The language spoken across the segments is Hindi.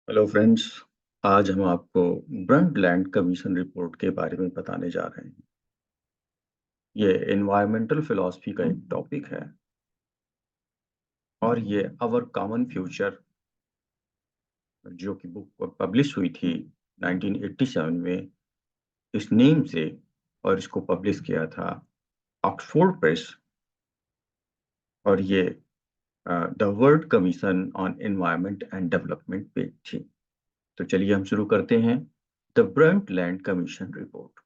Hello friends. आज हम आपको ब्रंटलैंड कमीशन रिपोर्ट के बारे में बताने जा रहे हैं। ये एनवायरमेंटल फिलॉसफी का एक टॉपिक है और ये अवर कॉमन फ्यूचर जो कि बुक पब्लिश हुई थी 1987 में इस नेम से, और इसको पब्लिश किया था ऑक्सफोर्ड प्रेस। और ये the world commission on environment and development पे थी। तो चलिए हम शुरू करते हैं। The Brundtland commission report.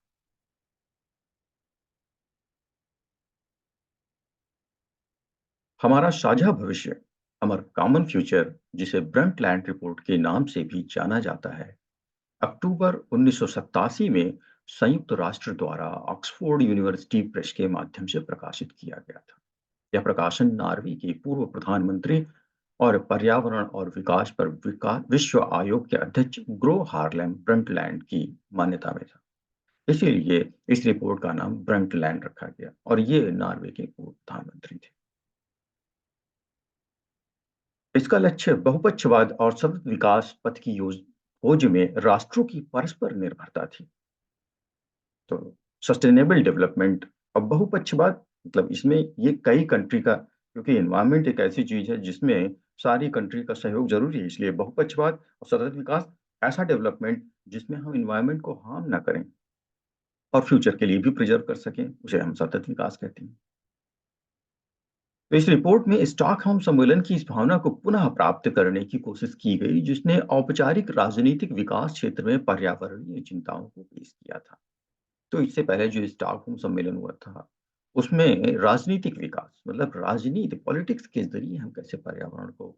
हमारा साझा भविष्य, हमारा कॉमन फ्यूचर, जिसे ब्रंटलैंड रिपोर्ट के नाम से भी जाना जाता है, अक्टूबर 1987 में संयुक्त राष्ट्र द्वारा ऑक्सफोर्ड यूनिवर्सिटी प्रेस के माध्यम से प्रकाशित किया गया था। यह प्रकाशन नॉर्वे के पूर्व प्रधानमंत्री और पर्यावरण और विकास पर विश्व आयोग के अध्यक्ष ग्रो हार्लेम ब्रंटलैंड की मान्यता में था। इसीलिए इस रिपोर्ट का नाम ब्रंटलैंड रखा गया और ये नॉर्वे के पूर्व प्रधानमंत्री थे। इसका लक्ष्य बहुपक्षवाद और सतत विकास पथ की खोज में राष्ट्रों की परस्पर निर्भरता थी। तो सस्टेनेबल डेवलपमेंट और बहुपक्षवाद मतलब इसमें ये कई कंट्री का, क्योंकि एनवायरनमेंट एक ऐसी चीज है जिसमें सारी कंट्री का सहयोग जरूरी है, इसलिए बहुपक्षवाद और सतत विकास, ऐसा डेवलपमेंट जिसमें हम एनवायरनमेंट को हार्म ना करें और फ्यूचर के लिए भी प्रिजर्व कर सकें, उसे हम सतत विकास कहते हैं। तो इस रिपोर्ट में स्टॉकहोम सम्मेलन की इस भावना को पुनः प्राप्त करने की कोशिश की गई, जिसने औपचारिक राजनीतिक विकास क्षेत्र में पर्यावरणीय चिंताओं को पेश किया था। तो इससे पहले जो स्टॉकहोम सम्मेलन हुआ था, उसमें राजनीतिक विकास मतलब राजनीति पॉलिटिक्स के जरिए हम कैसे पर्यावरण को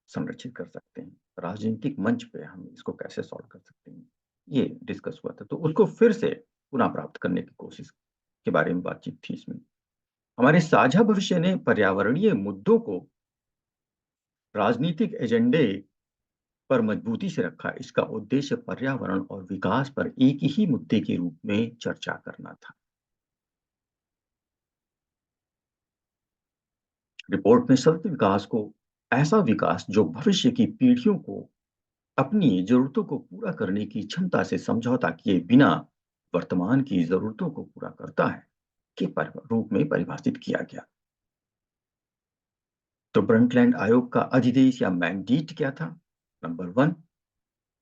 संरक्षित कर सकते हैं, राजनीतिक मंच पे हम इसको कैसे सॉल्व कर सकते हैं, ये डिस्कस हुआ था। तो उसको फिर से पुनः प्राप्त करने की कोशिश के बारे में बातचीत थी इसमें। हमारे साझा भविष्य ने पर्यावरणीय मुद्दों को राजनीतिक एजेंडे पर मजबूती से रखा। इसका उद्देश्य पर्यावरण और विकास पर एक ही मुद्दे के रूप में चर्चा करना था। रिपोर्ट में सतत विकास को ऐसा विकास जो भविष्य की पीढ़ियों को अपनी जरूरतों को पूरा करने की क्षमता से समझौता किए बिना वर्तमान की जरूरतों को पूरा करता है के रूप में परिभाषित किया गया। तो ब्रंटलैंड आयोग का अधिदेश या मैंडेट क्या था? नंबर 1,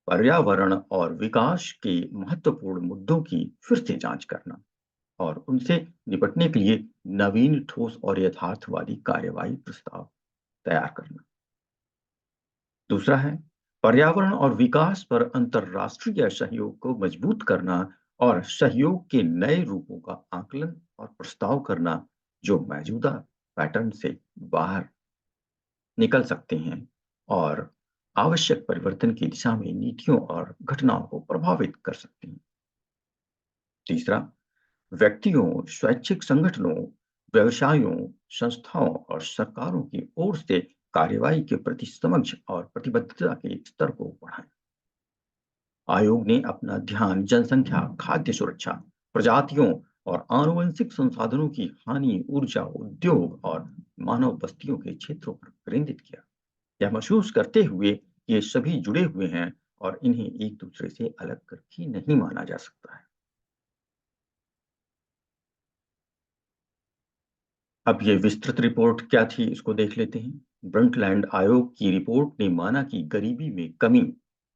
पर्यावरण और विकास के महत्वपूर्ण मुद्दों की फिर से जांच करना और उनसे निपटने के लिए नवीन ठोस और यथार्थवादी कार्यवाही प्रस्ताव तैयार करना। दूसरा है पर्यावरण और विकास पर अंतर्राष्ट्रीय सहयोग को मजबूत करना और सहयोग के नए रूपों का आकलन और प्रस्ताव करना जो मौजूदा पैटर्न से बाहर निकल सकते हैं और आवश्यक परिवर्तन की दिशा में नीतियों और घटनाओं को प्रभावित कर सकते हैं। तीसरा, व्यक्तियों, स्वैच्छिक संगठनों, व्यवसायों, संस्थाओं और सरकारों की ओर से कार्यवाही के प्रति समझ और प्रतिबद्धता के स्तर को बढ़ाएं। आयोग ने अपना ध्यान जनसंख्या, खाद्य सुरक्षा, प्रजातियों और आनुवंशिक संसाधनों की हानि, ऊर्जा, उद्योग और मानव बस्तियों के क्षेत्रों पर केंद्रित किया। यह महसूस करते हुए कि ये सभी जुड़े हुए हैं और इन्हें एक दूसरे से अलग करके नहीं माना जा सकता है। अब ये विस्तृत रिपोर्ट क्या थी, इसको देख लेते हैं। ब्रंटलैंड आयोग की रिपोर्ट ने माना कि गरीबी में कमी,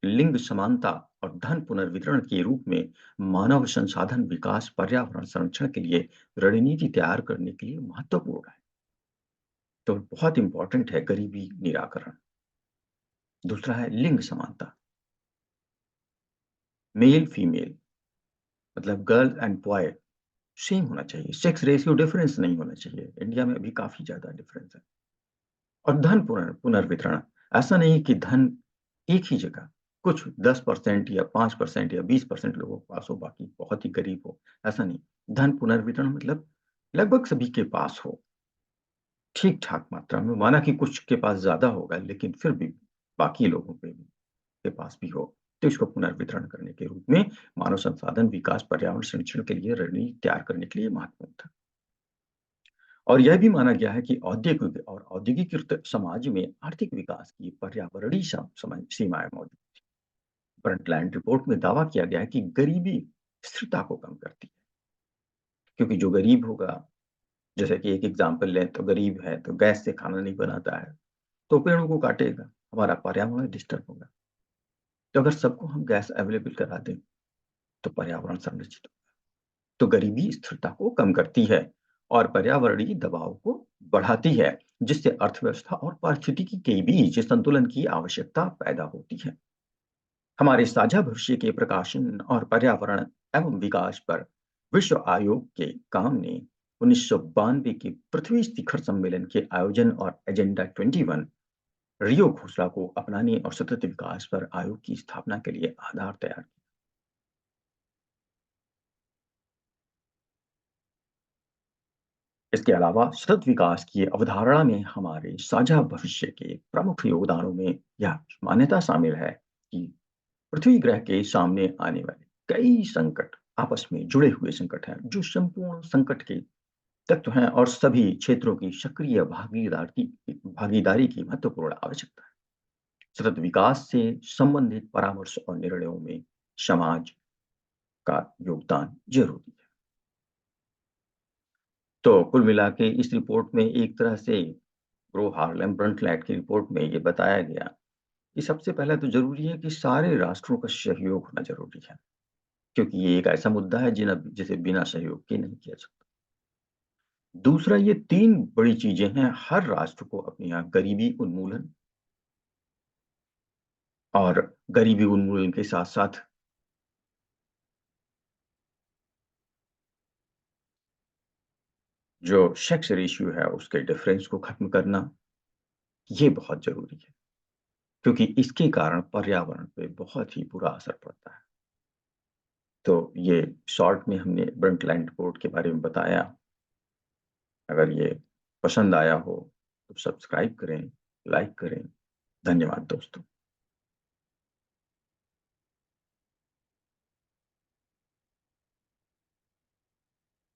लिंग समानता और धन पुनर्वितरण के रूप में मानव संसाधन विकास पर्यावरण संरक्षण के लिए रणनीति तैयार करने के लिए महत्वपूर्ण है। तो बहुत इंपॉर्टेंट है गरीबी निराकरण। दूसरा है लिंग समानता, मेल फीमेल मतलब गर्ल एंड बॉय सेम होना चाहिए, सेक्स रेशियो डिफरेंस नहीं होना चाहिए। इंडिया में अभी काफी ज्यादा डिफरेंस है। और धन पुनर्वितरण, ऐसा नहीं कि धन एक ही जगह कुछ 10% या 5% या 20% लोगों के पास हो, बाकी बहुत ही गरीब हो, ऐसा नहीं। धन पुनर्वितरण मतलब लगभग सभी के पास हो, ठीक ठाक मात्रा में। माना कि कुछ के पास ज्यादा होगा लेकिन फिर भी बाकी लोगों के पास भी हो। तो इसको पुनर्वितरण करने के रूप में मानव संसाधन विकास पर्यावरण संरक्षण के लिए रणनीति तैयार करने के लिए महत्वपूर्ण था। और यह भी माना गया है कि औद्योगिकीकृत समाज में आर्थिक विकास की पर्यावरणीय सीमाएं मौजूद। ब्रंटलैंड रिपोर्ट में दावा किया गया है कि गरीबी स्थिरता को कम करती है, क्योंकि जो गरीब होगा, जैसे कि एक एग्जाम्पल लें तो गरीब है तो गैस से खाना नहीं बनाता है, तो पेड़ों को काटेगा, हमारा पर्यावरण डिस्टर्ब होगा। तो अगर सबको हम गैस अवेलेबल करा दें, तो पर्यावरण संरक्षित होगा। तो गरीबी स्थिरता को कम करती है और पर्यावरणीय दबाव को बढ़ाती है, जिससे अर्थव्यवस्था और पारिस्थितिकी के बीच संतुलन की आवश्यकता पैदा होती है। हमारे साझा भविष्य के प्रकाशन और पर्यावरण एवं विकास पर विश्व आयोग के काम ने 1992 के पृथ्वी शिखर सम्मेलन के आयोजन और एजेंडा 21 रियो घोषणा को अपनाने और सतत विकास पर आयोग की स्थापना के लिए आधार तैयार किया। इसके अलावा सतत विकास की अवधारणा में हमारे साझा भविष्य के प्रमुख योगदानों में यह मान्यता शामिल है कि पृथ्वी ग्रह के सामने आने वाले कई संकट आपस में जुड़े हुए संकट हैं, जो संपूर्ण संकट के तत्व हैं और सभी क्षेत्रों की सक्रिय भागीदारी की महत्वपूर्ण आवश्यकता है। सतत विकास से संबंधित परामर्श और निर्णयों में समाज का योगदान जरूरी है। तो कुल मिला के इस रिपोर्ट में एक तरह से ग्रो हार्लेम ब्रंटलैंड की रिपोर्ट में ये बताया गया कि सबसे पहले तो जरूरी है कि सारे राष्ट्रों का सहयोग होना जरूरी है, क्योंकि ये एक ऐसा मुद्दा है जिसे बिना सहयोग के नहीं किया सकता। दूसरा, ये 3 बड़ी चीज़ें हैं, हर राष्ट्र को अपने यहाँ गरीबी उन्मूलन और गरीबी उन्मूलन के साथ-साथ जो सेक्स रेशियो है, उसके डिफरेंस को खत्म करना, ये बहुत ज़रूरी है, क्योंकि इसके कारण पर्यावरण पे बहुत ही बुरा असर पड़ता है। तो ये शॉर्ट में हमने ब्रंटलैंड रिपोर्ट के बारे में बताया। अगर ये पसंद आया हो, तो सब्सक्राइब करें, लाइक करें। धन्यवाद दोस्तों।